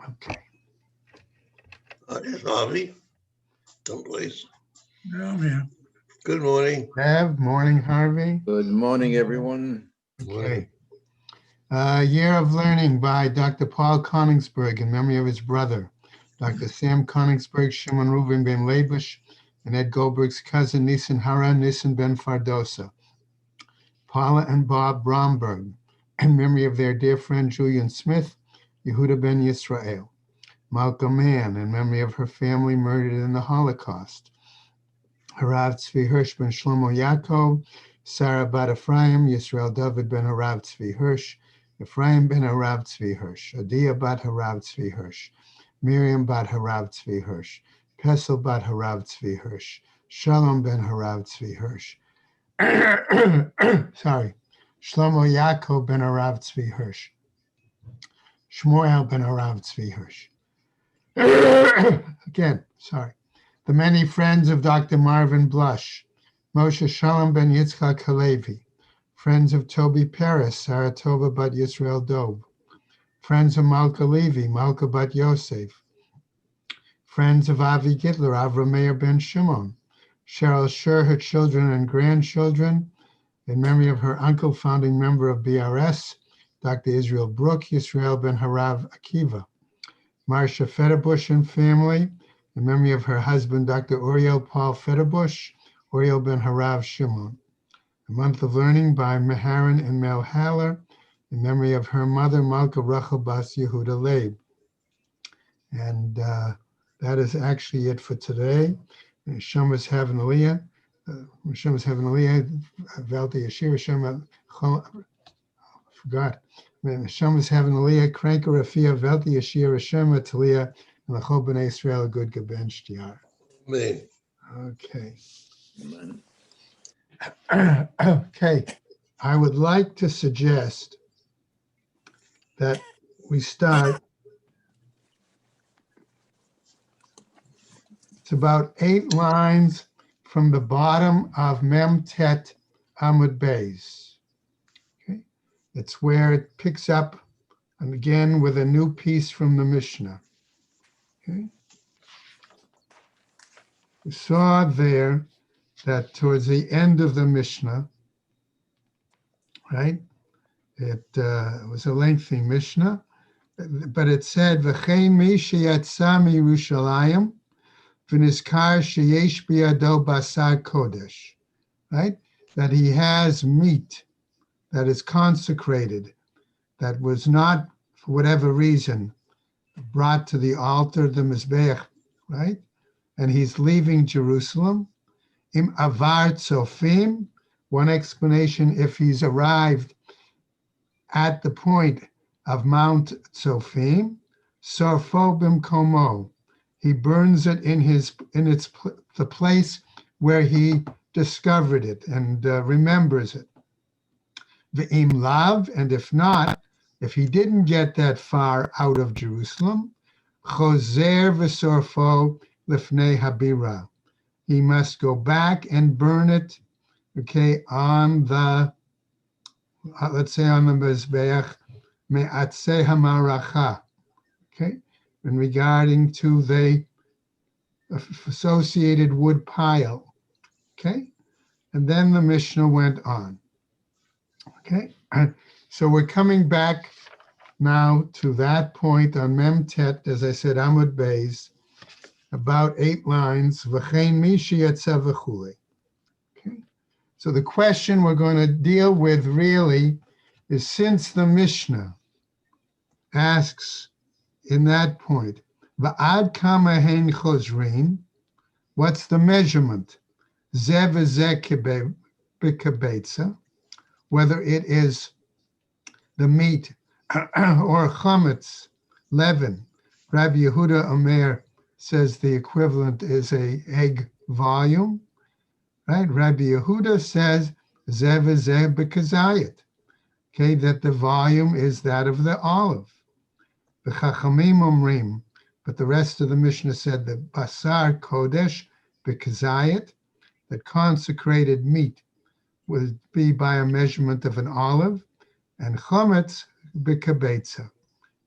Okay. There's Harvey, someplace. Yeah, I'm here. Good morning. Bev, morning, Harvey. Good morning, everyone. Okay. Year of Learning by Dr. Paul Koningsberg in memory of his brother, Dr. Sam Koningsberg, Shimon Reuven ben Leibush, and Ed Goldberg's cousin, Nissen Hara, Nissen ben Fardosa. Paula and Bob Bromberg, in memory of their dear friend Julian Smith, Yehuda ben Yisrael. Malka Mann, in memory of her family murdered in the Holocaust. Harav Tzvi Hirsch ben Shlomo Yaakov, Sarah bat Ephraim, Yisrael David ben Harav Tzvi Hirsch, Ephraim ben Harav Tzvi Hirsch, Adia bat Harav Tzvi Hirsch, Miriam bat Harav Tzvi Hirsch, Pesel bat Harav Tzvi Hirsch, Shalom ben Harav Tzvi Hirsch. Sorry, Shlomo Yaakov ben Harav Tzvi Hirsch, Shmuel ben Harav Tzvi Hirsch. Again, sorry. The many friends of Dr. Marvin Blush, Moshe Shalom ben Yitzchak Halevi, friends of Toby Paris, Saratova bat Yisrael Dov, friends of Malka Levi, Malka bat Yosef, friends of Avi Gitler, Avram Meir ben Shimon, Cheryl Scher, her children and grandchildren, in memory of her uncle, founding member of BRS, Dr. Israel Brook, Yisrael ben Harav Akiva, Marcia Federbush and family, in memory of her husband, Dr. Uriel Paul Federbush, Uriel ben Harav Shimon. A Month of Learning by Meharon and Mel Haller, in memory of her mother, Malka Rachel Bas Yehuda Leib. And that is actually it for today. Shamas Havin Aliyah, Shamas Havin Aliyah, Valti Yashir, Shama, forgot. Shamas Havin Aliyah, Kranker Rafia, Valti Yashir, Shema Talia, and the Chol B'nai Israel, good Gaben Shtiar. Me. Okay. Amen. Okay. I would like to suggest that we start. It's about 8 lines from the bottom of Mem Tet Amud Beis. Okay. It's where it picks up, and again with a new piece from the Mishnah. Okay. We saw there that towards the end of the Mishnah, right? It was a lengthy Mishnah, but it said, "V'chein mi sheyatsa miYerushalayim v'nizkar sheyesh biyado basar kodesh," right? That he has meat that is consecrated, that was not, for whatever reason, brought to the altar, the Mizbeach, right? And he's leaving Jerusalem. Im avar tzofim, one explanation, if he's arrived at the point of Mount Tzofim, sarfo bimkomo, he burns it in the place where he discovered it and remembers it. Ve'im lav, and if not, if he didn't get that far out of Jerusalem, chozer v'sorfo lifnei habira, he must go back and burn it, okay, on the, let's say on the Mizbeach, me'atzeh hamaracha, okay, in regarding to the associated wood pile, okay? And then the Mishnah went on, okay? So we're coming back now to that point on Mem Tet, as I said, Amud Beis, about 8 lines, V'chein mi sheyatsa v'chulei. Okay? So the question we're going to deal with really is, since the Mishnah asks in that point, Va'ad kama hein chozrin, what's the measurement? Zeh v'zeh b'kebetza, whether it is the meat or chametz, leaven. Rabbi Yehuda Omer says the equivalent is a egg volume, right? Rabbi Yehuda says zeh v'zeh b'kazayit, okay, that the volume is that of the olive. The Chachamim Omrim, but the rest of the Mishnah said that basar kodesh b'kazayit, that consecrated meat would be by a measurement of an olive, and chometz b'kabetza,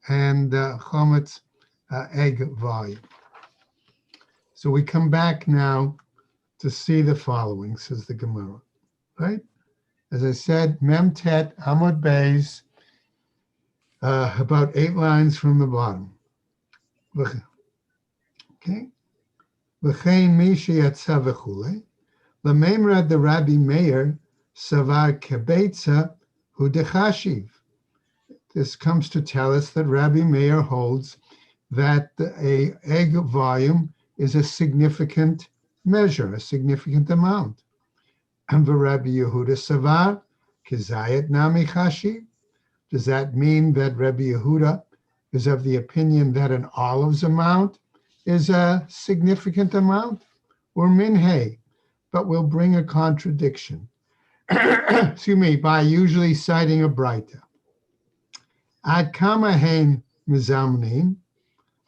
and chometz egg volume. So we come back now to see the following, says the Gemara, right? As I said, Memtet Amud Beis, about 8 lines from the bottom. Okay. V'chein mi sheyatsa v'chulei, l'meimra de Rabbi Meir savar kebetza hu dechashiv. This comes to tell us that Rabbi Meir holds that a egg volume is a significant measure, a significant amount. And Rabbi Yehuda savar kizayat nami chashiv. Does that mean that Rabbi Yehuda is of the opinion that an olive's amount is a significant amount? Or minhei, but will bring a contradiction. Excuse me, by usually citing a braita. Ad kama hein mizamnin.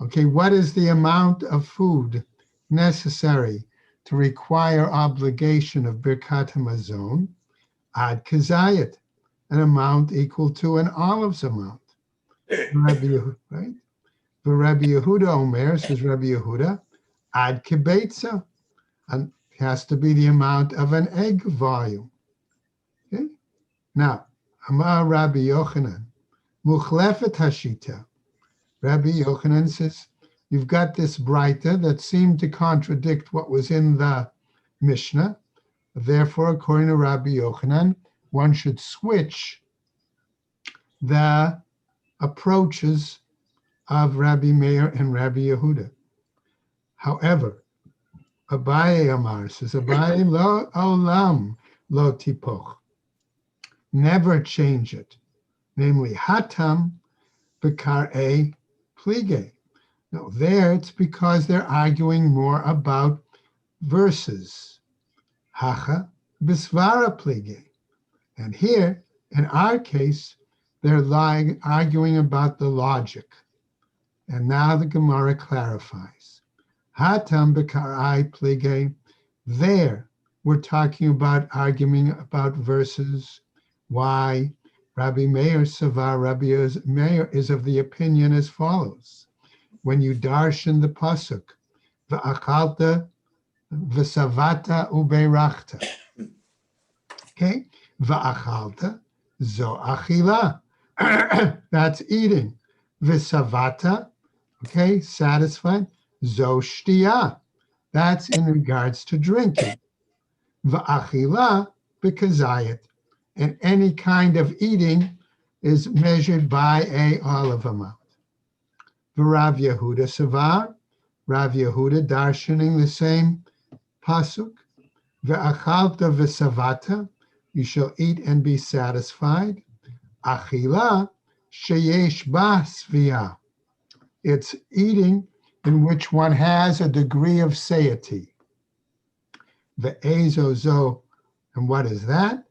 Okay, what is the amount of food necessary to require obligation of Birkat HaMazon? Ad kazayat, an amount equal to an olive's amount. Rabbi Yehuda, right? For Rabbi Yehuda Omer, says Rabbi Yehuda, ad kibetza, and it has to be the amount of an egg volume. Okay? Now, Amar Rabbi Yochanan, Muchlefet Hashita. Rabbi Yochanan says, you've got this braita that seemed to contradict what was in the Mishnah. Therefore, according to Rabbi Yochanan, one should switch the approaches of Rabbi Meir and Rabbi Yehuda. However, Abaye Amar says, Abaye lo olam lo tipoch. Never change it. Namely, hatam bekar'e plige. No, there it's because they're arguing more about verses. Hacha bisvara plige. And here, in our case, they're arguing about the logic. And now the Gemara clarifies. Hatam b'karai plige. There, we're talking about arguing about verses. Why? Rabbi Meir Savar, Rabbi Meir is of the opinion as follows. When you darshan the pasuk, v'achalta v'savata ubeirachta. Okay? V'achalta, zo achila. That's eating. V'savata, okay, satisfied. Zo shtiya. That's in regards to drinking. V'achila b'kazayat. And any kind of eating is measured by a olive amount. V'Rav Yehuda Savar, Rav Yehuda darshaning the same pasuk. V'achalta v'savata, you shall eat and be satisfied. Achila sheyesh ba svia. It's eating in which one has a degree of satiety. Ve'ezozo, and what is that?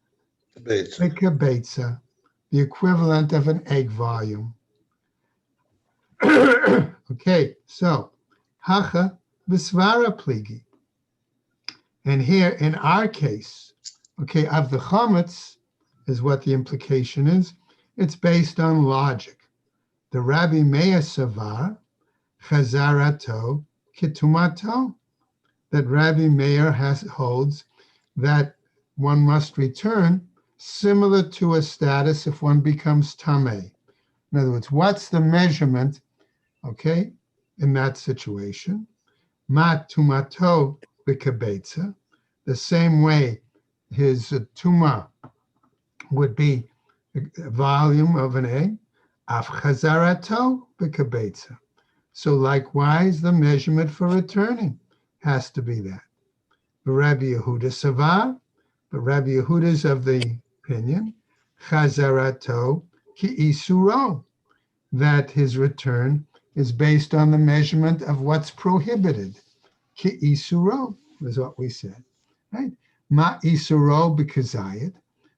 Kibetza, the equivalent of an egg volume. Okay, so hacha v'svara pligi. And here in our case, okay, of the chametz is what the implication is. It's based on logic. The Rabbi Meir Savar, chazarato kitumato, that Rabbi Meir holds that one must return similar to a status if one becomes tameh. In other words, what's the measurement, okay, in that situation? Mat tumato b'kabetza, the same way his tuma would be a volume of an egg, af chazarato b'kabetza. So likewise, the measurement for returning has to be that. But Rabbi Yehuda Savar, but Rabbi Yehuda is of the opinion, chazarato ki isuro, that his return is based on the measurement of what's prohibited. Ki isuro is what we said, right? Ma isuro b'kazayit,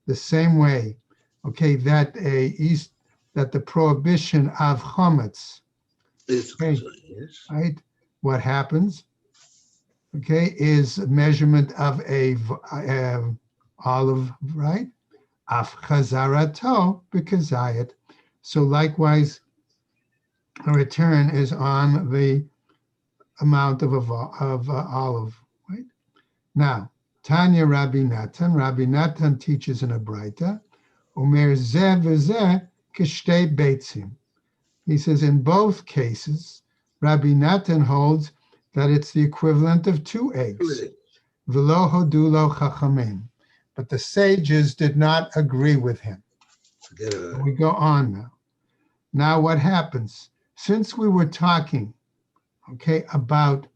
the same way, okay, that the prohibition of chametz, okay, right? What happens, okay, is measurement of a olive, right? Af chazarato b'kazayit. So likewise, A return is on the amount of olive, right? Now, Tanya Rabbi Natan teaches in a Braita, Omer zeh v'zeh kishtei beitzim. He says in both cases, Rabbi Natan holds that it's the equivalent of 2 eggs. V'lo hodu lo chachamim. But the sages did not agree with him. Forget about it. We go on now. Now what happens? Since we were talking, okay, about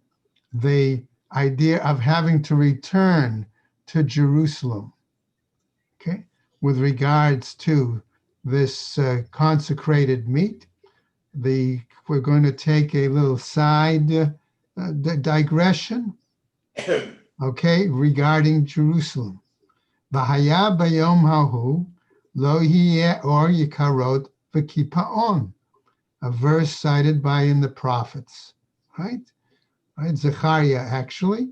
the idea of having to return to Jerusalem, okay, with regards to this consecrated meat, we're going to take a little side digression, okay, regarding Jerusalem. V'haya bayom hahu lo yeh or yikarot v'kipaon, a verse cited in the prophets, right? Zechariah, actually.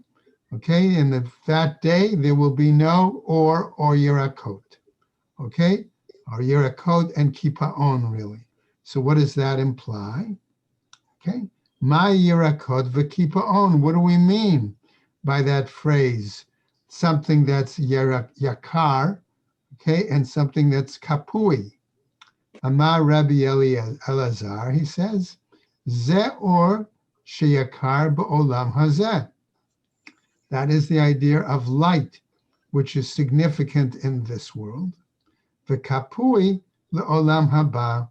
Okay, in that day there will be no or Yerakot. Okay, or Yerakot and Kipaon, really. So what does that imply? Okay, my Yerakot v'Kipaon. What do we mean by that phrase? Something that's Yakar, okay, and something that's Kapui. Amar Rabbi Elazar, he says, Ze or sheyakar ba'olam hazeh. That is the idea of light, which is significant in this world. V'kapui le'olam haba,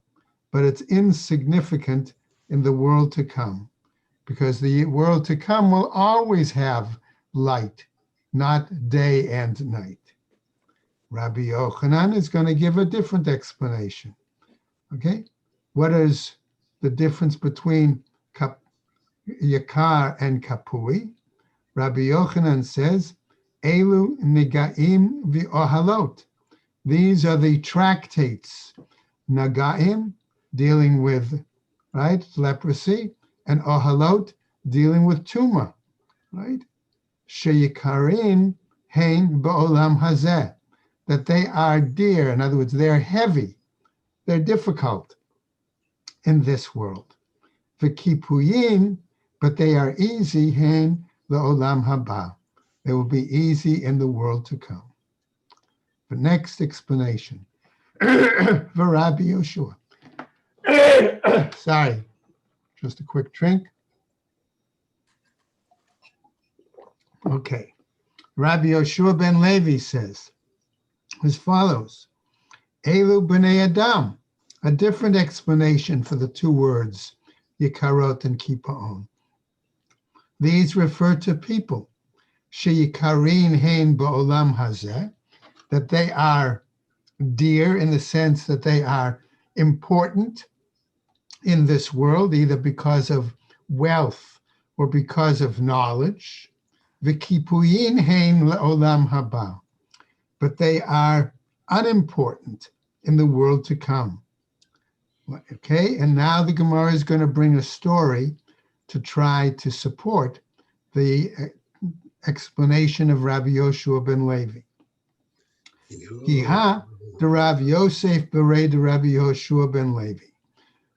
but it's insignificant in the world to come, because the world to come will always have light, not day and night. Rabbi Yochanan is going to give a different explanation. Okay, what is the difference between Yakar and Kapui? Rabbi Yochanan says, Elu Negaim v'Ohalot. These are the tractates. Nagaim, dealing with, right, leprosy, and Ohalot, dealing with tumor, right? Sheyikarin hein ba'olam hazeh, that they are dear. In other words, they're heavy. They're difficult in this world. V'kipuyin, but they are easy, hein le'olam haba. They will be easy in the world to come. The next explanation. Rabbi Yoshua. Sorry, just a quick drink. Okay. Rabbi Yoshua ben Levi says as follows. Elu b'nei Adam, a different explanation for the two words, Yikarot and Kipaon. These refer to people, sheyikarin hein ba'olam hazeh, that they are dear in the sense that they are important in this world, either because of wealth or because of knowledge. V'kipuyin hein le'olam haba, but they are unimportant in the world to come. Okay, and now the Gemara is going to bring a story to try to support the explanation of Rabbi Yoshua ben Levi. Kiha the Rav Yosef berei the Rabbi Yoshua ben Levi.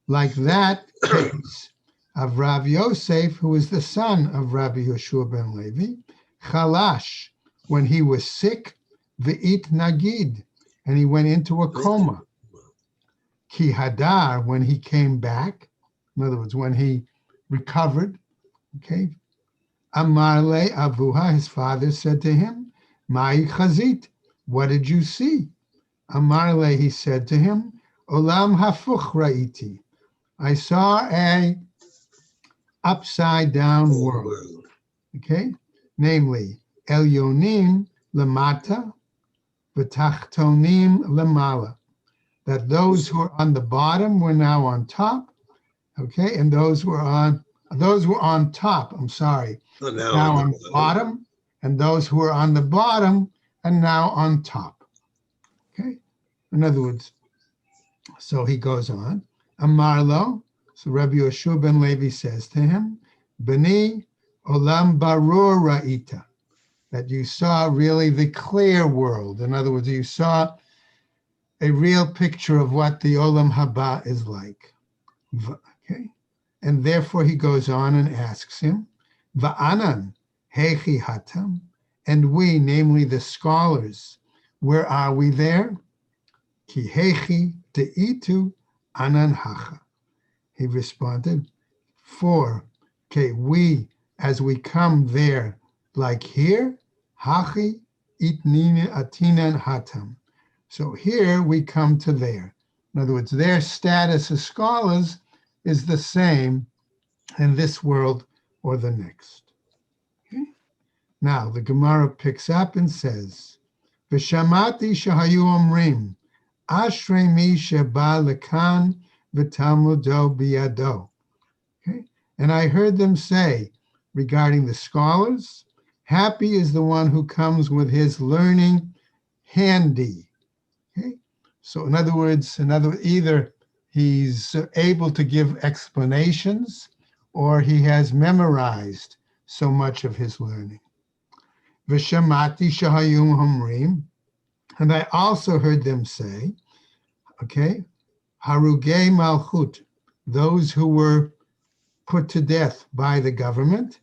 Like that case of Rav Yosef, who is the son of Rabbi Yoshua ben Levi, Chalash, when he was sick, V'it Nagid, and he went into a coma. Ki Hadar, when he came back, in other words, when he recovered, okay, Amarle Avuha, his father said to him, Mai Chazit, what did you see? Amarle, he said to him, Olam Hafuch Ra'iti, I saw a upside down world, okay, namely, Elyonim Lamata, V'tachtonim Lamala, that those who are on the bottom were now on top, okay, and those were on top, now on the bottom, and those who are on the bottom are now on top, okay? In other words, so he goes on, Amarlo, so Rabbi Yoshua ben Levi says to him, Bani Olam Barur Ra'ita, that you saw really the clear world. In other words, you saw a real picture of what the Olam Haba is like. Okay. And therefore he goes on and asks him, Va'anan hechi hatam, and we, namely the scholars, where are we there? Ki hechi deitu anan hacha. He responded, for, okay, we, as we come there, like here, hachi itnina atinan hatam. So here we come to there. In other words, their status as scholars is the same in this world or the next. Okay? Now, the Gemara picks up and says, V'shamati shahayu omrim, ashrei mi sheba lekan v'talmudo biyado. Okay? And I heard them say regarding the scholars, happy is the one who comes with his learning handy. Okay? So in other words, either he's able to give explanations or he has memorized so much of his learning. V'shamati shahayum homrim, and I also heard them say, okay, harugei malchut, those who were put to death by the government,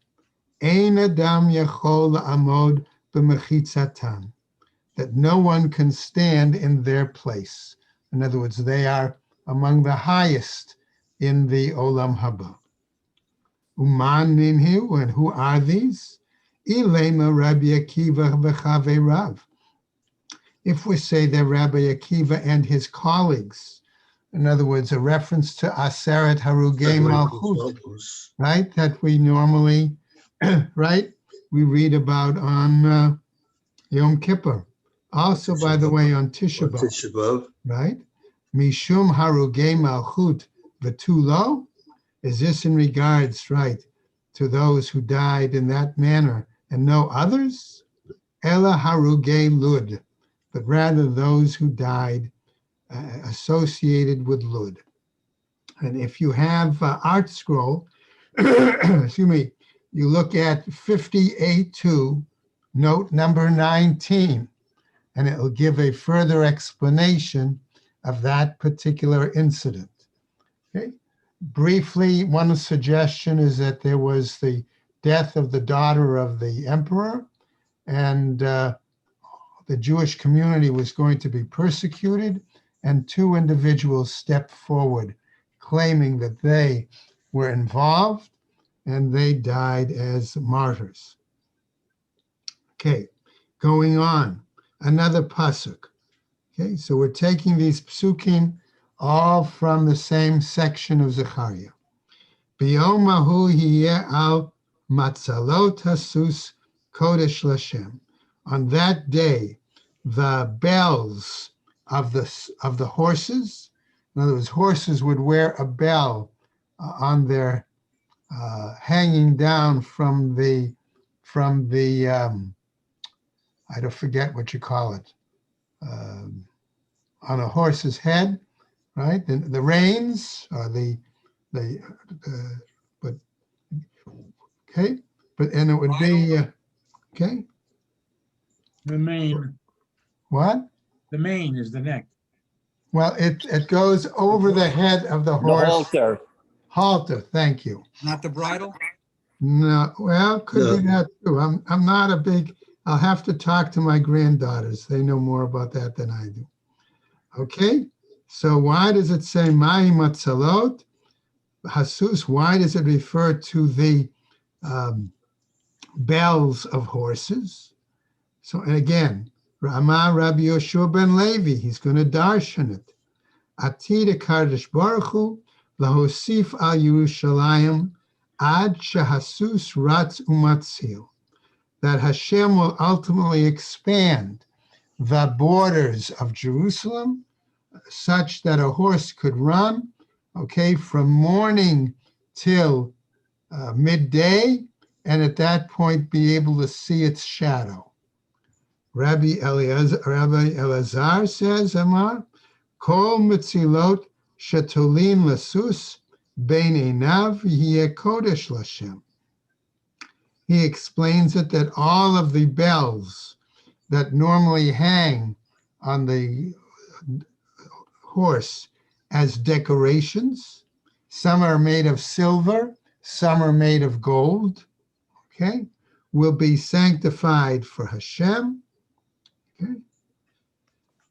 ein adam yachol amod b'mechitzatan, that no one can stand in their place. In other words, they are among the highest in the Olam Haba. Uman ninhu, and who are these? Ilema Rabbi Akiva v'chavei Rav. If we say they're Rabbi Akiva and his colleagues, in other words, a reference to Aseret Harugei Malchut, right? That we normally, right? We read about on Yom Kippur. Also, by the way, on Tisha B'Av, right? Mishum Harugei Malchut V'tulo. Is this in regards, right, to those who died in that manner and no others? Ela Harugei Lud, but rather those who died associated with Lud. And if you have Art Scroll, excuse me, you look at 58.2, note number 19, and it will give a further explanation of that particular incident. Okay. Briefly, one suggestion is that there was the death of the daughter of the emperor, and the Jewish community was going to be persecuted, and two individuals stepped forward claiming that they were involved, and they died as martyrs. Okay, going on, another pasuk. Okay, so we're taking these psukim all from the same section of Zechariah. B'yom hahu yiyeh al matzalot hasus kodesh l'Hashem. On that day, the bells of the horses, in other words, horses would wear a bell on their hanging down from the I don't forget what you call it, on a horse's head, right? The reins or but okay, and it would be okay. The mane. What? The mane is the neck. Well, it goes over the head of the The horse. halter. Halter. Thank you. Not the bridle? No, well, could be that too. I'm not a big. I'll have to talk to my granddaughters. They know more about that than I do. Okay, so why does it say Mahi Matzalot? Hasus, why does it refer to the bells of horses? So, and again, Rama Rabbi Yoshua ben Levi, he's going to darshan it. Atid Kadosh Baruch Hu lahosif al Yerushalayim ad shehasus ratz umatzil. That Hashem will ultimately expand the borders of Jerusalem such that a horse could run, okay, from morning till midday, and at that point be able to see its shadow. Rabbi Elazar says, Amar, Kol Mitzilot Shetolin Lasus Bein Einav Yeh Kodesh Lashem. He explains it that all of the bells that normally hang on the horse as decorations, some are made of silver, some are made of gold, okay, will be sanctified for Hashem. Okay.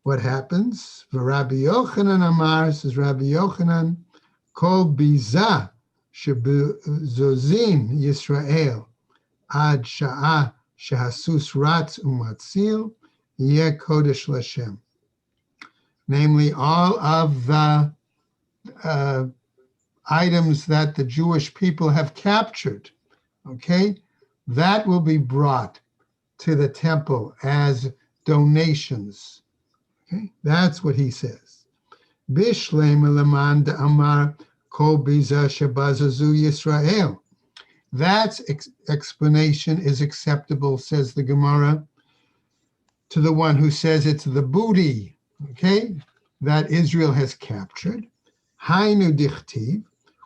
What happens? Rabbi Yochanan Amar, says Rabbi Yochanan, Kol biza shebuzozin Yisrael ad sha'ah shehasus ratz umatzil yeh kodesh l'Hashem. Namely, all of the items that the Jewish people have captured, okay, that will be brought to the temple as donations. Okay, that's what he says. Bishlema leman amar kol biza shebazazu Yisrael. That explanation is acceptable, says the Gemara, to the one who says it's the booty, okay, that Israel has captured. Hainu dichtiv.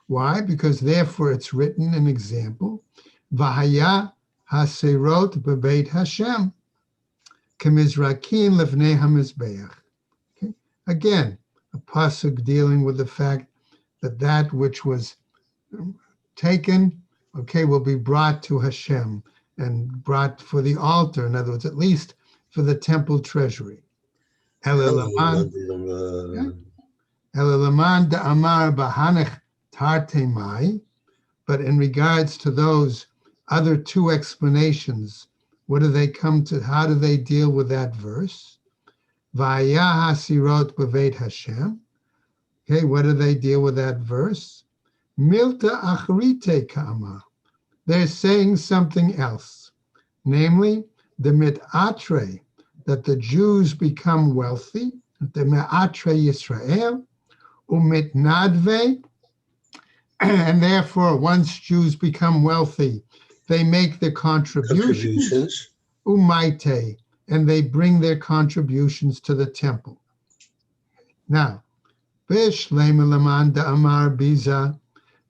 Why? Because therefore it's written, an example, Vahaya haserot bebeit Hashem, kemizrakin levnei hamizbeach. Okay, again, a pasuk dealing with the fact that that which was taken, okay, will be brought to Hashem and brought for the altar. In other words, at least for the temple treasury. Elelaman da'amar bahanech tarte mai. But in regards to those other two explanations, what do they come to? How do they deal with that verse? Vaya hasirot b'veit Hashem. Okay, what do they deal with that verse? Milta achrite kama. They're saying something else, namely the mitatre, that the Jews become wealthy, the me'atre Yisrael, umitnadve, and therefore once Jews become wealthy, they make their contributions, umaite, and they bring their contributions to the temple. Now, bishlema leman da'amar biza,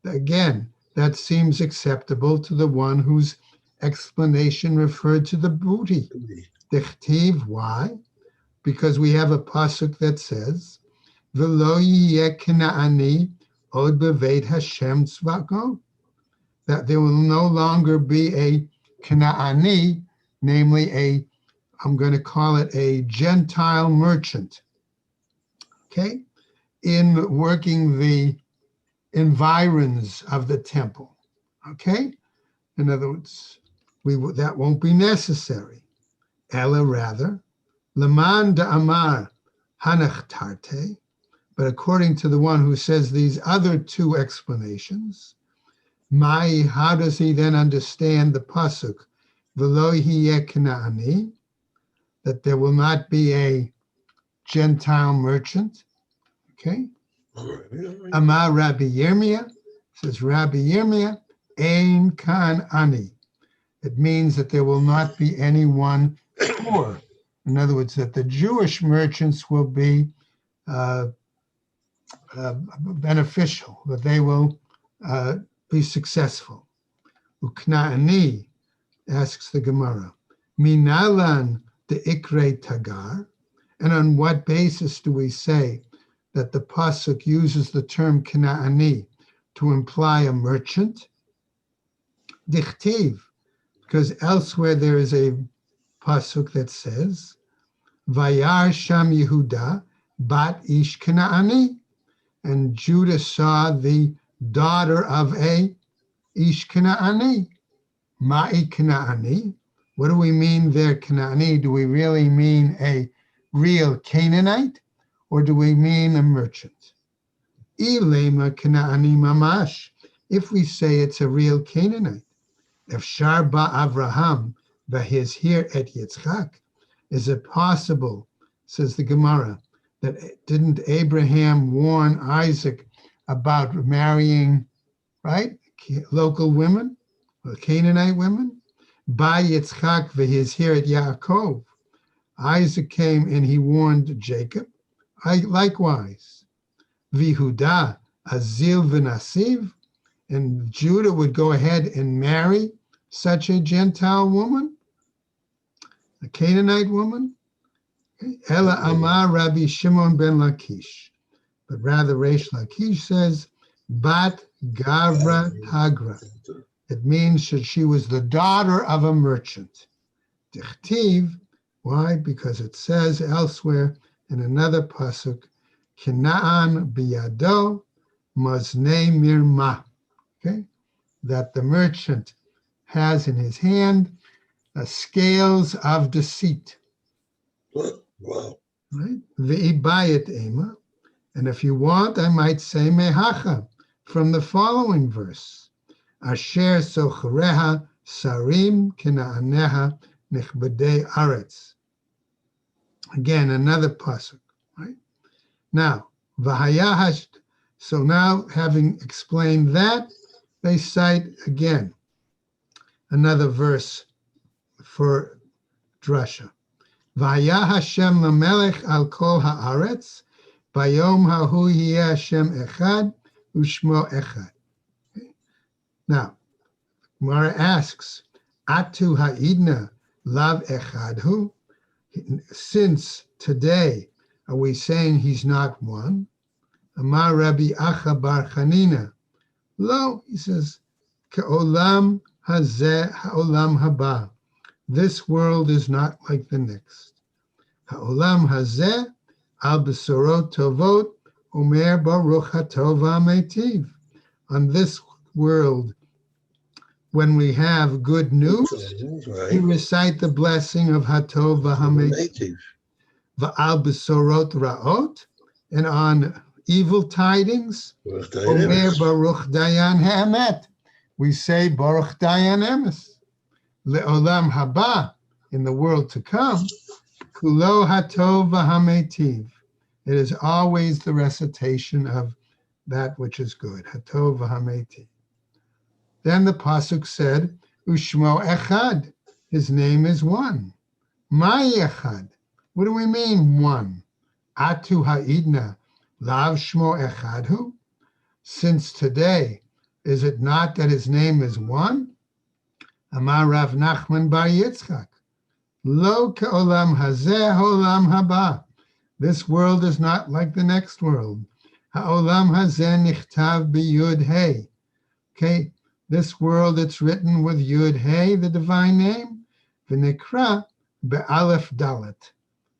again, that seems acceptable to the one whose explanation referred to the booty. Dichtiv, why? Because we have a pasuk that says, "V'lo yiyeh Kanaani od beveit Hashem tzvako," that there will no longer be a Kanaani, namely I'm going to call it a Gentile merchant, okay, in working the environs of the temple, okay? In other words, that won't be necessary. Ella rather, leman da'amar hanach tarte, but according to the one who says these other two explanations, how does he then understand the pasuk, v'lo yiyeh Kanaani, that there will not be a Gentile merchant, okay? Amar Rabbi Yirmiyah, says Rabbi Yirmiyah, ein kan ani. It means that there will not be anyone poor. In other words, that the Jewish merchants will be beneficial, that they will be successful. Ukna'ani, asks the Gemara, minalan de ikre tagar, and on what basis do we say that the pasuk uses the term Kanaani to imply a merchant? Dichtiv, because elsewhere there is a pasuk that says, Vayar Sham Yehuda bat ish Kanaani, and Judah saw the daughter of a ish Kanaani. Ma'i Kanaani. What do we mean there, Kanaani? Do we really mean a real Canaanite, or do we mean a merchant? Ilema Kanaani mamash. If we say it's a real Canaanite, if Sharba Avraham v'his here at Yitzchak, is it possible, says the Gemara, that didn't Abraham warn Isaac about marrying, right, local women, or Canaanite women? By Yitzchak v'his here at Yaakov, Isaac came and he warned Jacob. Likewise, Vihuda azil v'nasiv, and Judah would go ahead and marry such a Gentile woman, a Canaanite woman. Ela Amar Rabbi Shimon ben Lakish, but rather Reish Lakish says, Bat Gavra Hagra. It means that she was the daughter of a merchant. Dichtiv, why? Because it says elsewhere in another pasuk, Kinaan biyado maznei mirma. Okay, that the merchant has in his hand scales of deceit. Wow. Right? Ve'ibayit ema. And if you want, I might say mehacha from the following verse. Asher sochreha sarim kinaaneha nichbedei aretz. Again, another pasuk, right? Now, vahayahash. So now, having explained that, they cite again another verse for drasha. Vayah Hashem lamelech al kol haaretz, bayom hahu yeh Hashem echad, ushmo echad. Now, Gemara asks, Atu ha'idna lav echadhu? Since today, are we saying he's not one? Amar Rabbi Acha bar Chanina. Lo, he says, Ka'olam hazeh ha'olam haba. This world is not like the next. Ha'olam hazeh al besorot tovot omer baruch hatov ha'meitiv. On this world, when we have good news, we Right. recite the blessing of hatov ha'meitiv. Native. Va'al besorot ra'ot, and on evil tidings, Omer Baruch Dayan Ha'emet. We say Baruch Dayan Emes. Le'olam haba, in the world to come, Kulo Hatov v'Hametiv. It is always the recitation of that which is good. Hatov v'Hametiv. Then the pasuk said, Ushmo Echad. His name is one. Mai Echad. What do we mean one? Atu ha'idna. Lav Shmo Echadhu? Since today, is it not that his name is one? Amar Rav Nachman bar Yitzchak. Lo ke'olam hazeh olam haba. This world is not like the next world. Ha'olam hazeh nichtav b'yud hey. Okay, this world, it's written with yud hey, the divine name, v'nikra be'alef dalet.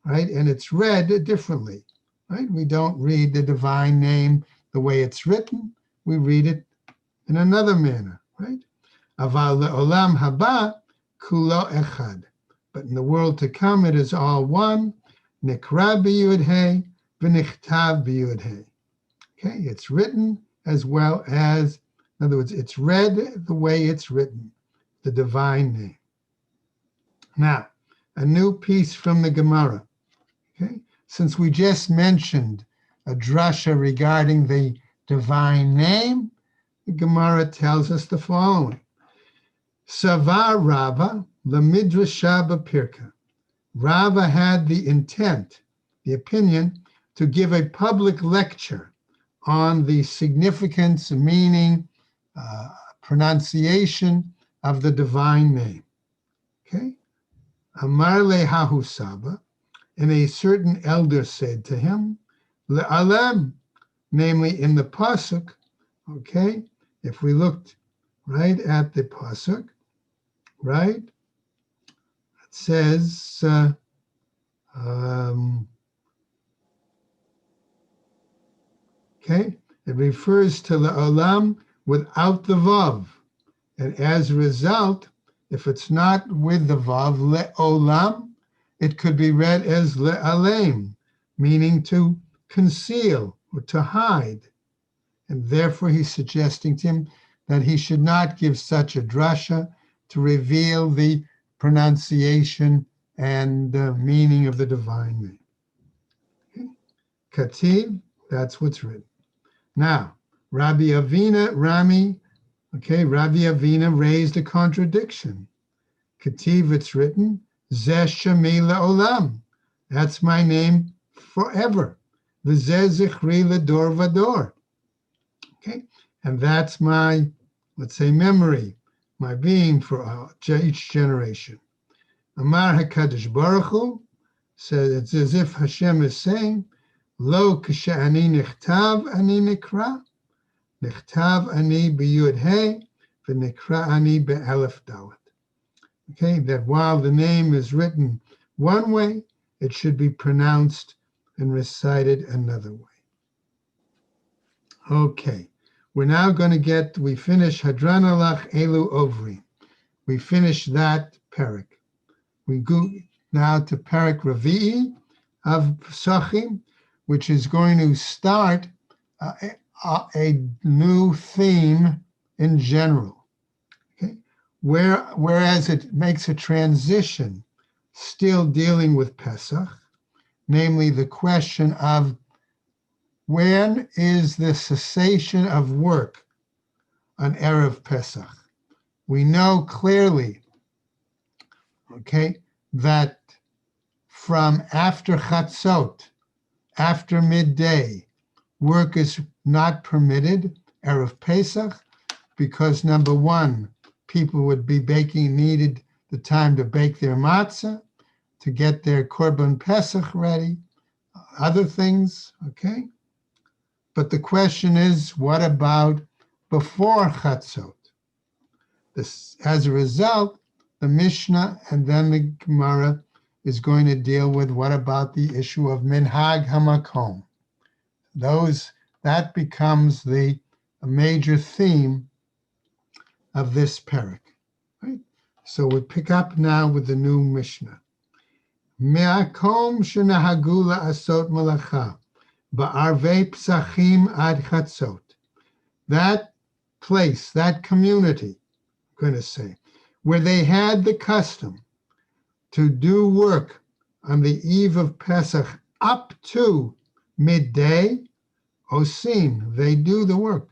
Right, and it's read differently. Right? We don't read the divine name the way it's written. We read it in another manner, right? Aval le'olam haba kulo echad. But in the world to come, it is all one. Nikra b'yud hey, v'nichtav b'yud hey. Okay, it's written as well as, in other words, it's read the way it's written, the divine name. Now, a new piece from the Gemara. Okay, since we just mentioned a drasha regarding the divine name, the Gemara tells us the following. Savar Rava, the Midrasha B'Pirka. Rava had the intent, the opinion, to give a public lecture on the significance, meaning, pronunciation of the divine name. Okay? Amar lehahu Saba, and a certain elder said to him, Le'alem, namely in the pasuk, okay, if we looked right at the pasuk, right, it says, okay, it refers to Le'olam without the vav, and as a result, if it's not with the vav, Le'olam, it could be read as le'alem, meaning to conceal or to hide. And therefore he's suggesting to him that he should not give such a drasha to reveal the pronunciation and meaning of the divine name. Okay. Kativ, that's what's written. Now, Rabbi Avina raised a contradiction. Kativ, it's written, Zeh Shemi Le'olam. That's my name forever. V'zeh Zichri L'dor Vador. Okay, and that's my, let's say, memory, my being for each generation. Amar HaKadosh Baruch Hu says, it's as if Hashem is saying, Lo k'she'ani nichtav ani nikra. Nechtav ani b'yud he, v'nikra ani be'elef dalet. Okay, that while the name is written one way, it should be pronounced and recited another way. Okay, we're now going to we finish Hadran Alach Elu Ovri. We finish that parak. We go now to parak Ravi'i of Psachim, which is going to start a new theme in general. Okay, whereas it makes a transition, still dealing with Pesach, namely the question of when is the cessation of work on Erev Pesach? We know clearly, okay, that from after Chatzot, after midday, work is not permitted, Erev Pesach, because number one, people would be needed the time to bake their matzah, to get their Korban Pesach ready, other things, okay? But the question is, what about before Chatzot? As a result, the Mishnah and then the Gemara is going to deal with what about the issue of Minhag HaMakom. That becomes a major theme of this parak. Right? So we pick up now with the new Mishnah. Me'akom shenahagu la'asot malacha. Ba'arvei psachim ad chatzot. That place, that community, I'm going to say, where they had the custom to do work on the eve of Pesach up to midday, osim, they do the work.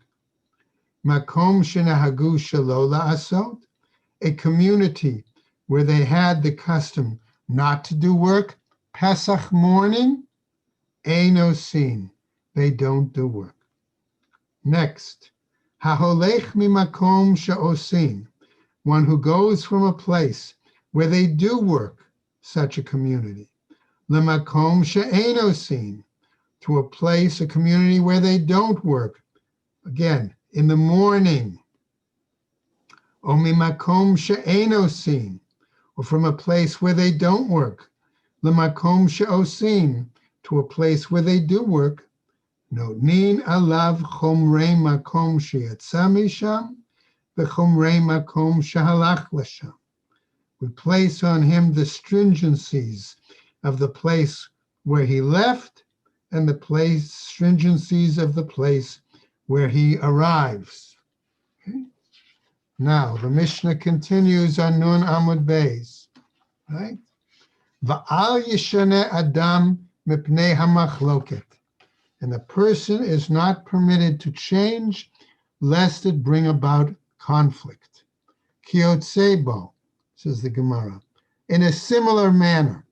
Makom shenahagu shelo la'asot, a community where they had the custom not to do work, Pesach morning, ein osim, they don't do work. Next, haholech mimakom she'osim, one who goes from a place where they do work, such a community, lemakom she'ein osim, to a place, a community where they don't work, again, in the morning, o mimakom she'ein osim, or from a place where they don't work, lemakom she'osim, to a place where they do work, notnin alav chomrei makom sheyatsa misham, v'chomrei makom shehalach lasham. We place on him the stringencies of the place where he left and the stringencies of the place where he arrives. Okay? Now, the Mishnah continues on Nun Amud Beis, right? Va'al yishane adam mipnei hamachloket. And a person is not permitted to change lest it bring about conflict. Kiyotsebo, says the Gemara, in a similar manner.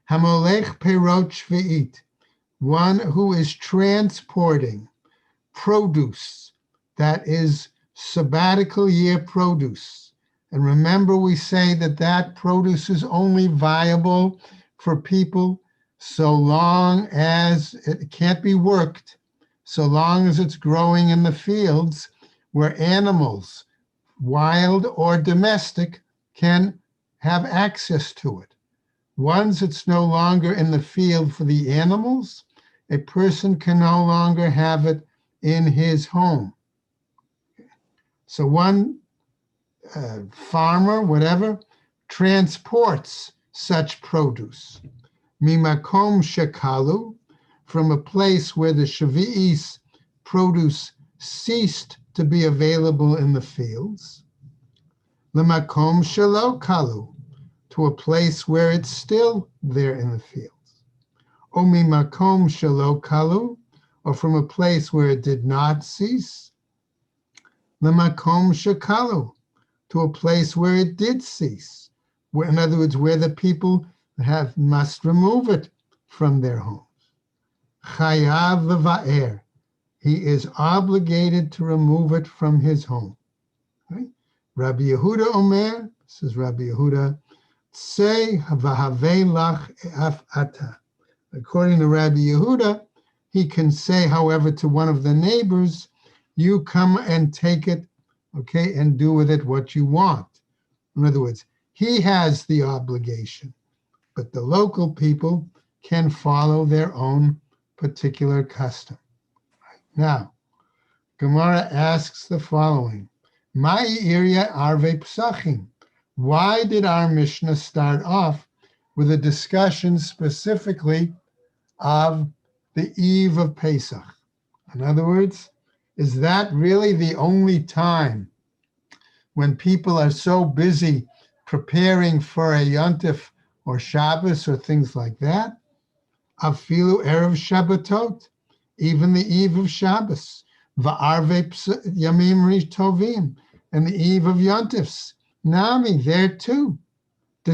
Hamolech perot shvi'it, one who is transporting produce, that is sabbatical year produce. And remember, we say that produce is only viable for people so long as it can't be worked, so long as it's growing in the fields where animals, wild or domestic, can have access to it. Once it's no longer in the field for the animals, a person can no longer have it in his home. So one farmer, whatever, transports such produce. Mimakom shekalu, from a place where the shavi'is produce ceased to be available in the fields. Lemakom shelo kalu, to a place where it's still there in the fields. O mimakom shelo kalu, or from a place where it did not cease. Lemakom shekalu, to a place where it did cease. Where, in other words, where the people must remove it from their homes. Chayav v'va'er, he is obligated to remove it from his home. Right? Rabbi Yehuda Omer, says Rabbi Yehuda, Tzei v'havei lach af ata. According to Rabbi Yehuda, he can say, however, to one of the neighbors, you come and take it, okay, and do with it what you want. In other words, he has the obligation, but the local people can follow their own particular custom. Now, Gemara asks the following: Mai iria arve psachim. Why did our Mishnah start off with a discussion specifically of the eve of Pesach? In other words, is that really the only time when people are so busy preparing for a Yontif or Shabbos or things like that? Afilu Erev Shabbatot, even the eve of Shabbos, Va'arve Yamim Tovim, and the eve of Yontifs, Nami, there too.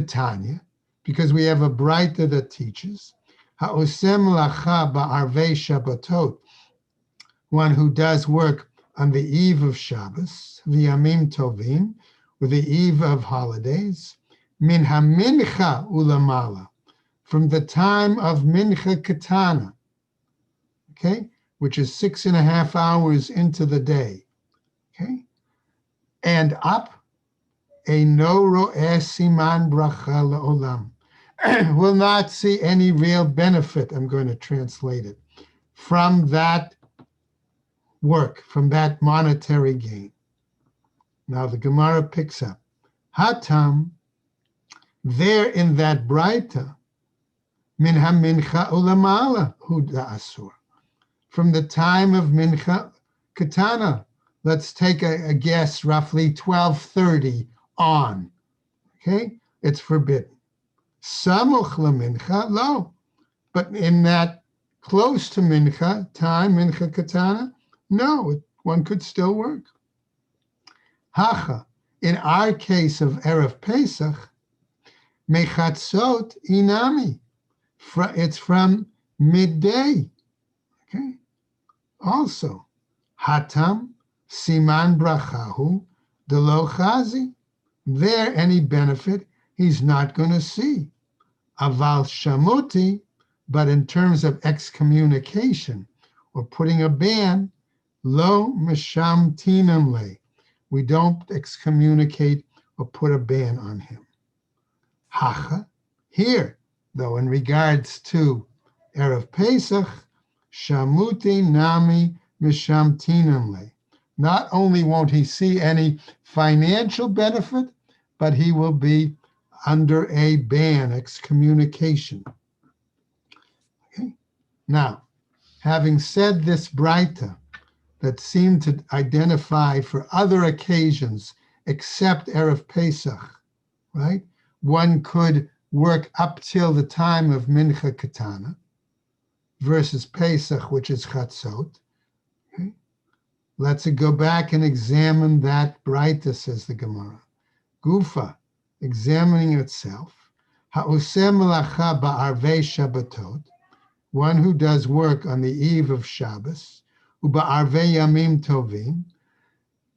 Tanya, because we have a Braita that teaches, Ha'osem lacha ba'arvei Shabbatot, one who does work on the eve of Shabbos, V'yamim Tovim, with the eve of holidays, Min hamincha ulamala, from the time of Mincha Katana, okay, which is 6.5 hours into the day, okay, and up, a no ro'eh siman bracha le'olam, will not see any real benefit, I'm going to translate it, from that work, from that monetary gain. Now the Gemara picks up, Hatam, there in that Braita, min ha-mincha ulamala hu da'asur, from the time of Mincha Katana, let's take a guess, roughly 12:30 on, okay? It's forbidden. Samuch lemincha, lo, but in that close to Mincha time, Mincha Katana, no, one could still work. Hacha, in our case of Erev Pesach, mechatzot inami, it's from midday, okay? Also, hatam siman brachahu delo chazi, there any benefit he's not going to see. Aval shamuti, but in terms of excommunication or putting a ban, lo misham tinam le, we don't excommunicate or put a ban on him. Hacha, here, though, in regards to Erev Pesach, shamuti nami misham tinam le. Not only won't he see any financial benefit, but he will be under a ban, excommunication. Okay. Now, having said this Braita that seemed to identify for other occasions except Erev Pesach, right? One could work up till the time of Mincha Katana versus Pesach, which is Chatzot. Okay. Let's go back and examine that Braita, says the Gemara. Gufa, examining itself, ha'oseh melacha ba'arvei Shabbatot, one who does work on the eve of Shabbos, u'ba'arvei yamim tovim,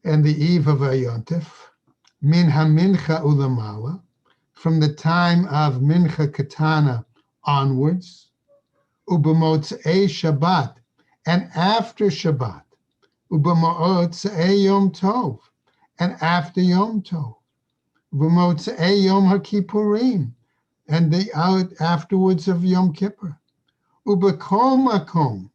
and the eve of Yontif, min hamincha ulamala, from the time of Mincha Katana onwards, u'b'motzei Shabbat, and after Shabbat, u'b'motzei Yom Tov, and after Yom Tov, u'b'motzei Yom HaKippurim, and the out afterwards of Yom Kippur, u'b'kol makom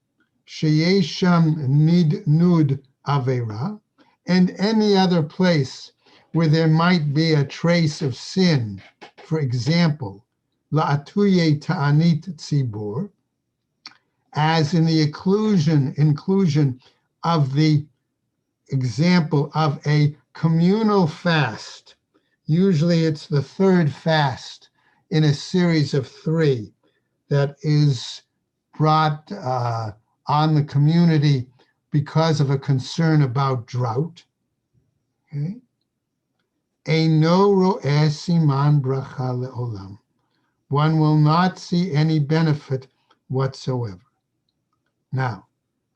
sheyesh sham nud avera, and any other place where there might be a trace of sin, for example, la'atuye ta'anit tzibur, as in the inclusion of the example of a communal fast. Usually it's the third fast in a series of 3 that is brought on the community because of a concern about drought. Okay? Eino ro'eh siman bracha le'olam. One will not see any benefit whatsoever. Now,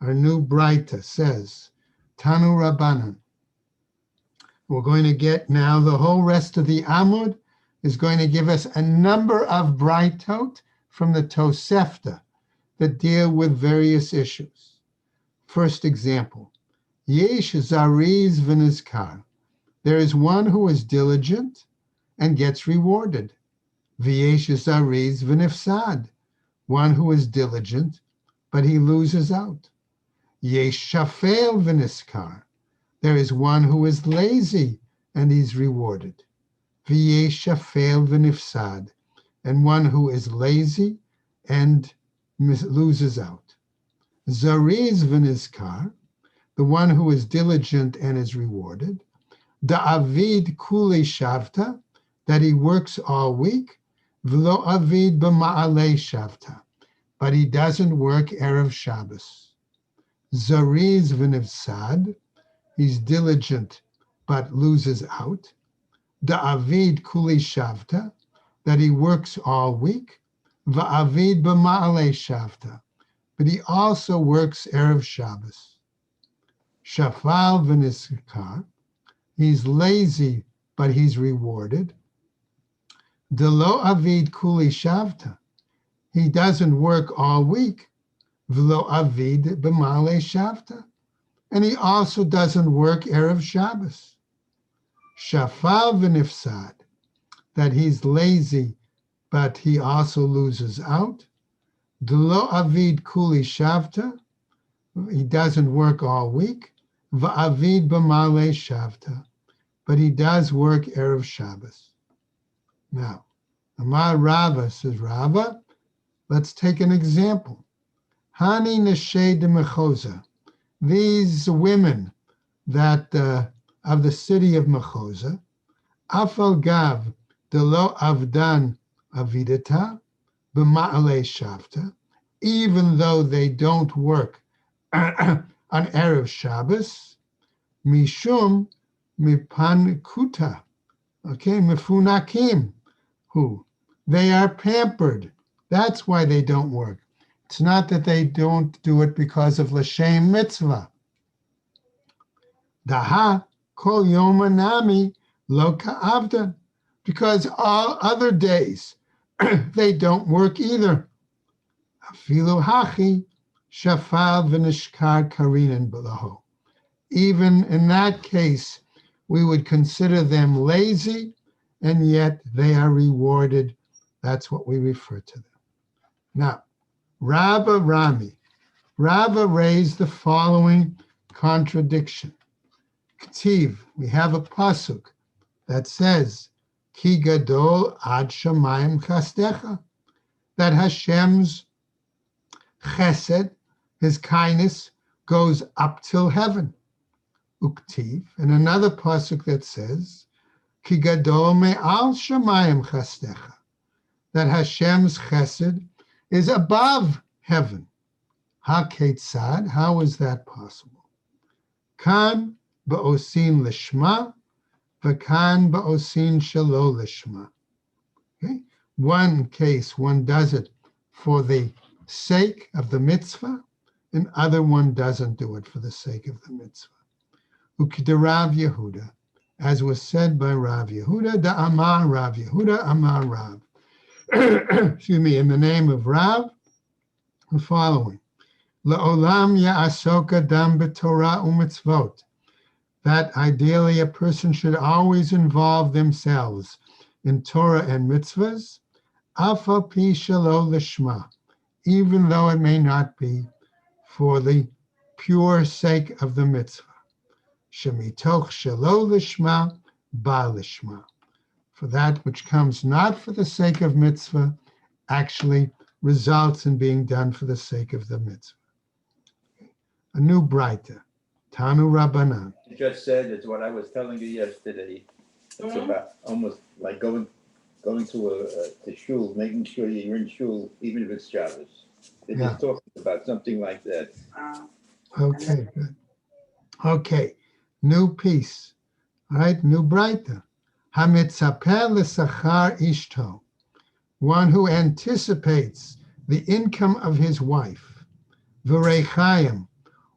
our new Braita says, Tanu Rabbanan. We're going to get now the whole rest of the Amud is going to give us a number of Braitot from the Tosefta that deal with various issues. First example, Yesh zariz v'nizkar. There is one who is diligent and gets rewarded. V'yesh zariz v'nifsad. One who is diligent, but he loses out. Yesh shafel v'nizkar. There is one who is lazy and he's rewarded. V'yesh shafel v'nifsad. And one who is lazy and loses out. Zariz v'nizkar. The one who is diligent and is rewarded. Da'avid kuli shavta, that he works all week. V'lo avid b'ma'alei shavta, but he doesn't work Erev Shabbos. Zariz v'nivsad, he's diligent but loses out. Da'avid kuli shavta, that he works all week. V'avid b'ma'alei shavta, but he also works Erev Shabbos. Shafal v'niskar, he's lazy, but he's rewarded. Delo avid kuli shavta, he doesn't work all week. V'lo avid b'malei shavta, and he also doesn't work Erev Shabbos. Shafal v'nifsad, that he's lazy, but he also loses out. Delo avid kuli shavta, he doesn't work all week. Va'avid b'malei shavta, but he does work Erev Shabbos. Now, Amar Rava, says Rava, let's take an example. Hani neshei de Mechoza, these women that of the city of Mechoza, Afal Gav delo avdan avidata b'ma'alei shavta, even though they don't work on Erev Shabbos, mishum mipan kuta, okay, mifunakim, who they are pampered. That's why they don't work. It's not that they don't do it because of l'shem mitzvah. Daha kol yom nami lo ka'avdan, because all other days they don't work either. Afilu hachi shafal v'nishkar karinan b'laho. Even in that case, we would consider them lazy, and yet they are rewarded. That's what we refer to them. Now, Rava Rami. Rava raised the following contradiction. K'tiv, we have a pasuk that says, Ki gadol ad shamayim chasdecha, that Hashem's chesed, his kindness, goes up till heaven. Uktiv, and another pasuk that says, Ki gadol me'al shamayim chasdecha, that Hashem's chesed is above heaven. Ha-ketzad, how is that possible? Kan ba'osin lishma, v'kan ba'osin shelo lishma. Okay? One case, one does it for the sake of the mitzvah, and other one doesn't do it for the sake of the mitzvah. Uk'derav Yehuda, as was said by Rav Yehuda, da amar Rav Yehuda, amar Rav. Excuse me, in the name of Rav, the following. La'olam ya'asok adam b'torah u'mitzvot, that ideally a person should always involve themselves in Torah and mitzvahs, afa pi shelo lishma, even though it may not be for the pure sake of the mitzvah. Shemitoch shelo lishma, ba lishma. For that which comes not for the sake of mitzvah actually results in being done for the sake of the mitzvah. A new Braita, Tanu Rabbanan. You just said it's what I was telling you yesterday. It's about almost like going to shul, making sure you're in shul, even if it's Shabbos. They're just talking about something like that. Okay, good. Okay, new piece. All right, new Braita. Hamitzaper l'sachar ishto, one who anticipates the income of his wife. V'reichayim,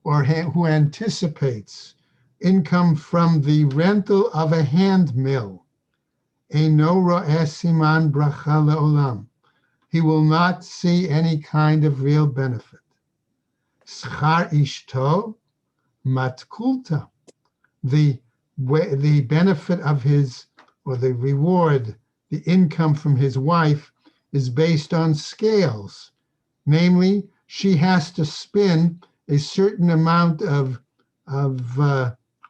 or who anticipates income from the rental of a hand mill. Eino ro'eh siman bracha le'olam. He will not see any kind of real benefit. Schar ishto matkulta, the benefit of his, or the reward, the income from his wife is based on scales. Namely, she has to spin a certain amount of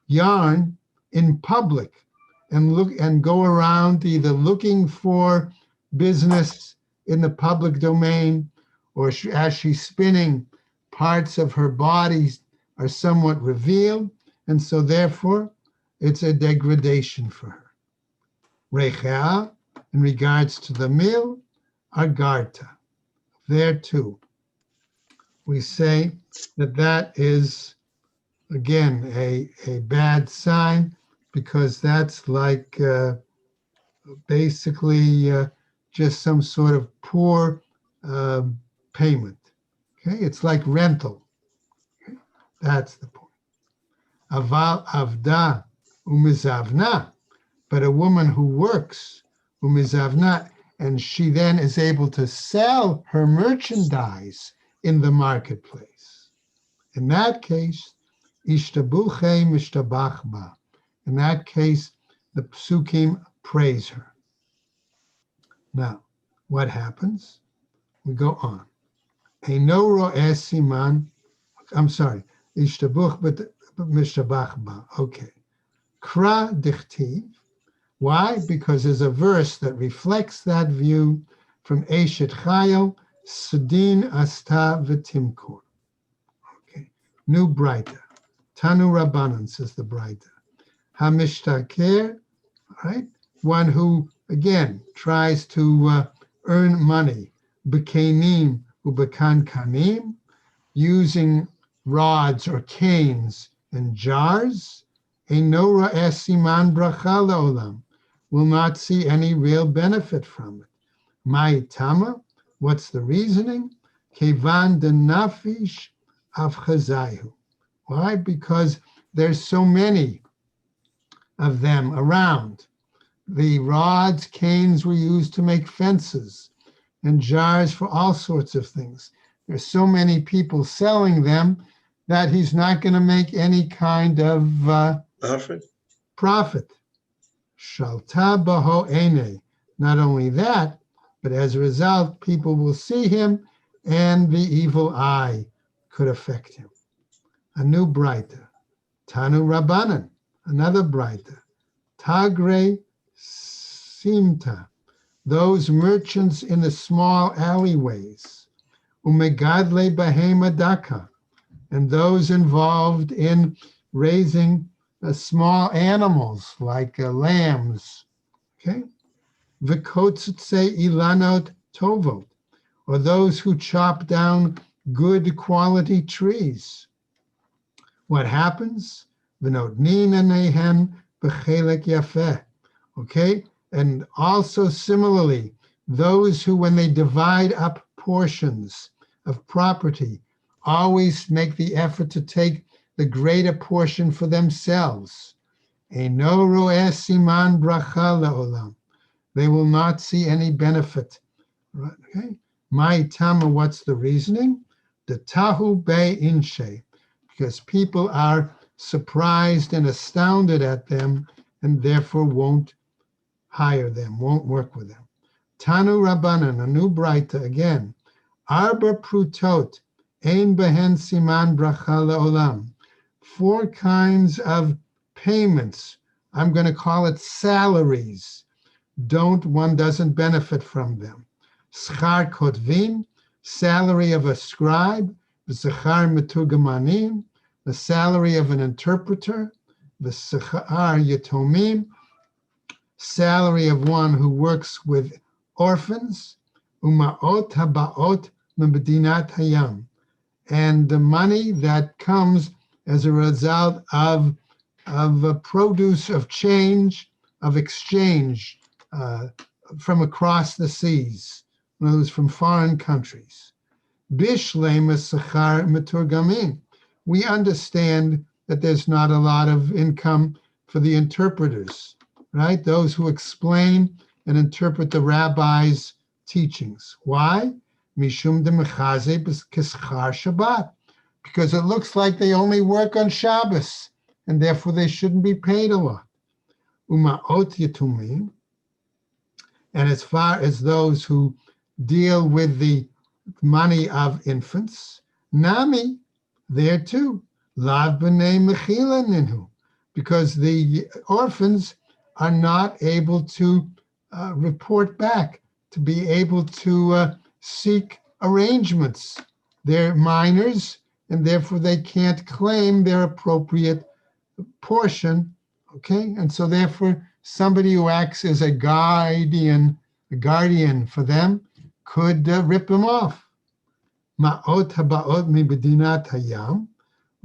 yarn in public and go around either looking for business in the public domain, or as she's spinning, parts of her body are somewhat revealed, and so therefore it's a degradation for her. Rechea, in regards to the mill, agarta. There too, we say that is, again, a bad sign, because that's like basically just some sort of poor payment. Okay, it's like rental. Okay? That's the point. Aval avda umizavna, but a woman who works, umizavna, and she then is able to sell her merchandise in the marketplace. In that case, ishtabuche mishtabach ba. In that case, the psukim praise her. Now, what happens? We go on. Eino ro'eh siman. I'm sorry. Ishtabuch mishtabach ba. Okay. Kra dichtiv. Why? Because there's a verse that reflects that view from Eshet Chayil, Sudin Asta V'Timkor. Okay. New Braita. Tanu Rabbanan, says the Braita. Hamishtaker, right? One who, again, tries to earn money. B'kenim u'b'kan kanim, using rods or canes and jars. Eino ra'eh siman bracha le'olam, will not see any real benefit from it. Mai tama, what's the reasoning? Kevan de nafish avchazaihu. Why? Because there's so many of them around. The rods, canes were used to make fences, and jars for all sorts of things. There's so many people selling them that he's not going to make any kind of profit. Shalta baho ene. Not only that, but as a result, people will see him, and the evil eye could affect him. A new Braita. Tanu Rabbanan, another Braita. Tagre simta, those merchants in the small alleyways. Umegadle behema daka, and those involved in raising small animals like lambs. Okay? V'kotzutze ilanot tovot, or those who chop down good quality trees. What happens? V'notnina nehem b'chelek yafeh. Okay? And also similarly, those who, when they divide up portions of property, always make the effort to take the greater portion for themselves. Eino ro'eh siman bracha le'olam. They will not see any benefit. Okay? My tama, what's the reasoning? The tahu be inshe, because people are surprised and astounded at them, and therefore won't hire them, won't work with them. Tanu Rabbanan, a new Braita again. Arba prutot, ein behen siman bracha le'olam. 4 kinds of payments. I'm going to call it salaries. One doesn't benefit from them. Schar kotvin, salary of a scribe. V'sachar metugamanim, the salary of an interpreter. V'sachar yatomim, salary of one who works with orphans. Umaot habaot mebedinat hayam, and the money that comes as a result of a produce of change, of exchange from across the seas, in other words, from foreign countries. Bishlem sachar meturgamin. We understand that there's not a lot of income for the interpreters, right? Those who explain and interpret the rabbi's teachings. Why? Mishum de mechaze k'schar Shabbat. because it looks like they only work on Shabbos, and therefore they shouldn't be paid a lot. Uma'ot yatumim, and as far as those who deal with the money of infants, nami, there too, lav b'nei mechila ninhu, because the orphans are not able to report back, to be able to seek arrangements. They're minors, and therefore they can't claim their appropriate portion, okay? And so therefore, somebody who acts as a guardian for them could rip them off. Ma'ot haba'ot mi bedinat hayam,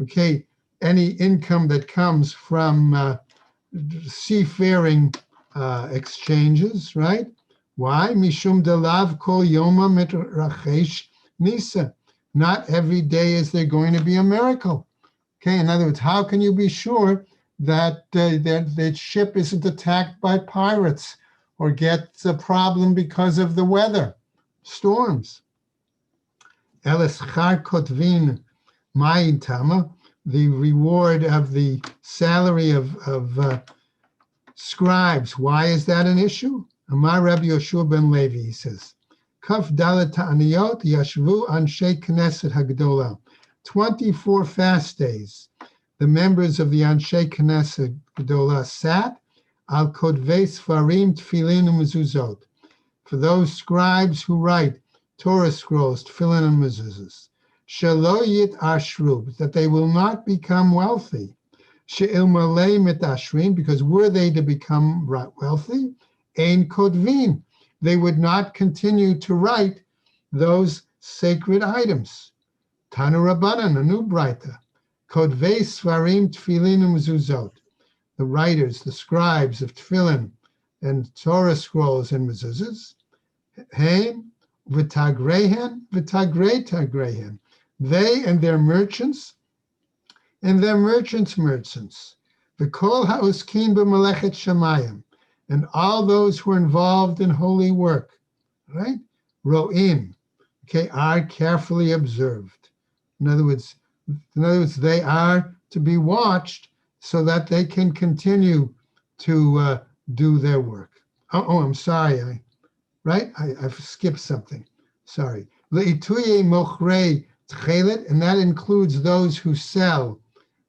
okay? Any income that comes from seafaring exchanges, right? Why? Mishum delav kol yoma mitrachesh nisa. Not every day is there going to be a miracle. Okay, in other words, how can you be sure that that ship isn't attacked by pirates or gets a problem because of the weather, storms? Eles char kotvin ma'in tama, the reward of the salary of scribes. Why is that an issue? Amar Rabbi Yoshua ben Levi, he says, Kaf dalet ta'aniyot yashvu anshe knesset hagdola. 24 fast days, the members of the anshe knesset hagdola sat al kodvei sfarim tefillin umezuzot, for those scribes who write Torah scrolls, tefillin and mezuzahs, shelo yit ashru, that they will not become wealthy. She'ilmalei mitashrin, because were they to become wealthy, ein kodvin, they would not continue to write those sacred items. Tanu Rabbanan, a new braita, kodvei svarim tefillin umezuzot, the writers, the scribes of tefillin and Torah scrolls and mezuzahs, hein v'tagrehen v'tagrei tagrehen, they and their merchants and their merchants' the kol ha'uskin b'melechet shamayim, and all those who are involved in holy work, right? Ro'im, okay, are carefully observed. In other words, they are to be watched so that they can continue to do their work. Oh, I'm sorry, I've skipped something. Sorry. Le'ituye mochrei tchelet, and that includes those who sell,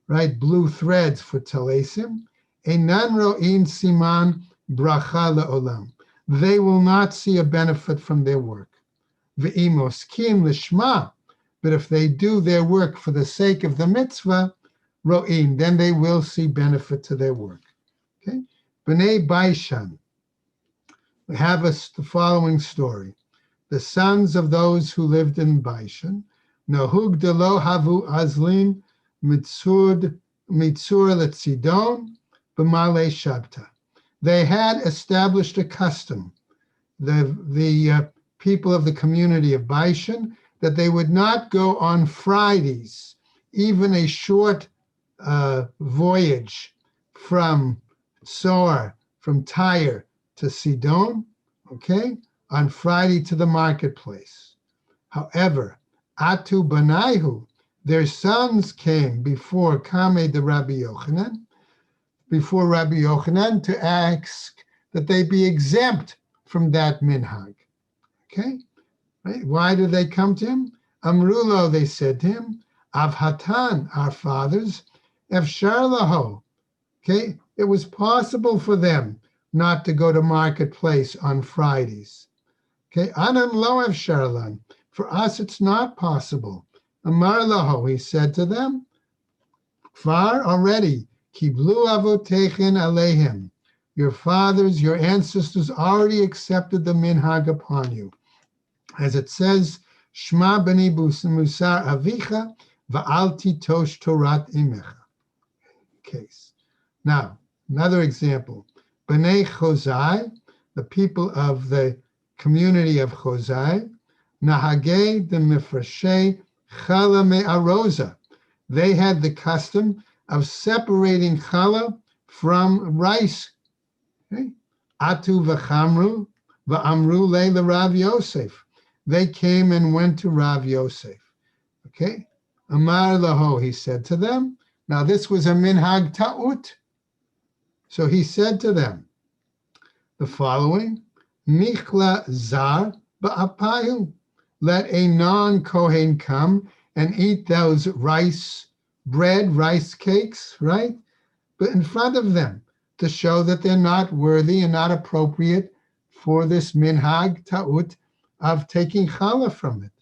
right, blue threads for telesim. Einan ro'in siman bracha le'olam. They will not see a benefit from their work. Ve'imoskin lishma, but if they do their work for the sake of the mitzvah, ro'in, then they will see benefit to their work. Okay? B'nai Baishan, we have the following story. The sons of those who lived in Baishan, Nahug delo havu azlin mitzur letzidon b'malei shabta. They had established a custom, the people of the community of Baishan, that they would not go on Fridays, even a short voyage from Sor, from Tyre to Sidon, okay, on Friday to the marketplace. However, Atu Banaihu, their sons came before Kame the Rabbi Yochanan, to ask that they be exempt from that minhag. Okay, right? Why did they come to him? Amrulo, they said to him, Avhatan, our fathers, Efshar laho. Okay, it was possible for them not to go to marketplace on Fridays. Okay, Anam lo efshar lan. For us, it's not possible. Amar laho, he said to them, Kvar already, kiblu avotechin aleihim. Your fathers, your ancestors already accepted the minhag upon you. As it says, Shma b'ni musar avicha va'al titosh torat imecha. Case. Now, another example. B'nei Chozai, the people of the community of Chozai, Nahagei de Mifrashei Chala Me'aroza. They had the custom of separating challah from rice. Okay? Atu v'chamru v'amru leila Rav Yosef. They came and went to Rav Yosef. Okay? Amar laho, he said to them. Now this was a minhag ta'ut. So he said to them the following, Nichla zar ba'apayu. Let a non-Kohen come and eat those rice cakes, right? But in front of them to show that they're not worthy and not appropriate for this minhag ta'ut of taking challah from it.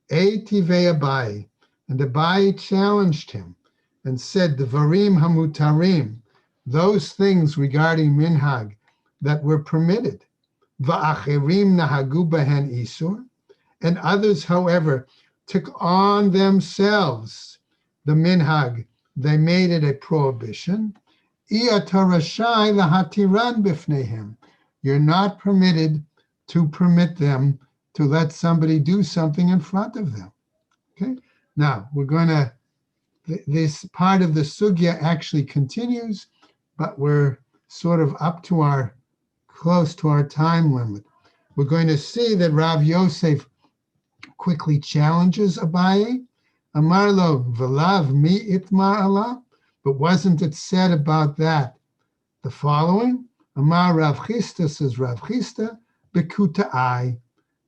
Eitivei Abai, and Abai challenged him and said, Devarim hamutarim, those things regarding minhag that were permitted, va'acherim nahagu behen isur, and others, however, took on themselves the minhag, they made it a prohibition. You're not permitted to permit them to let somebody do something in front of them. Okay. Now we're going to, this part of the sugya actually continues, but we're sort of close to our time limit. We're going to see that Rav Yosef quickly challenges Abaye. Amar lo v'lav mi itmar Allah, but wasn't it said about that the following? Amar Rav Chisda, says Rav Chisda, b'kuta'ai.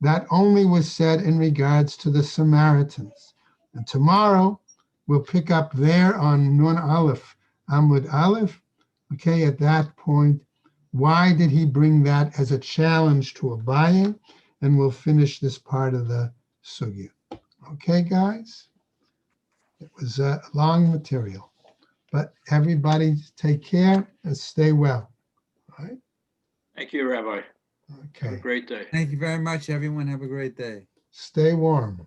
That only was said in regards to the Samaritans. And tomorrow we'll pick up there on Nun Aleph, Amud Aleph. Okay, at that point, why did he bring that as a challenge to Abaye? And we'll finish this part of the sugya. Okay, guys? It was a long material, but everybody take care and stay well. All right? Thank you, Rabbi. Have a Okay. great day. Thank you very much, everyone. Have a great day. Stay warm.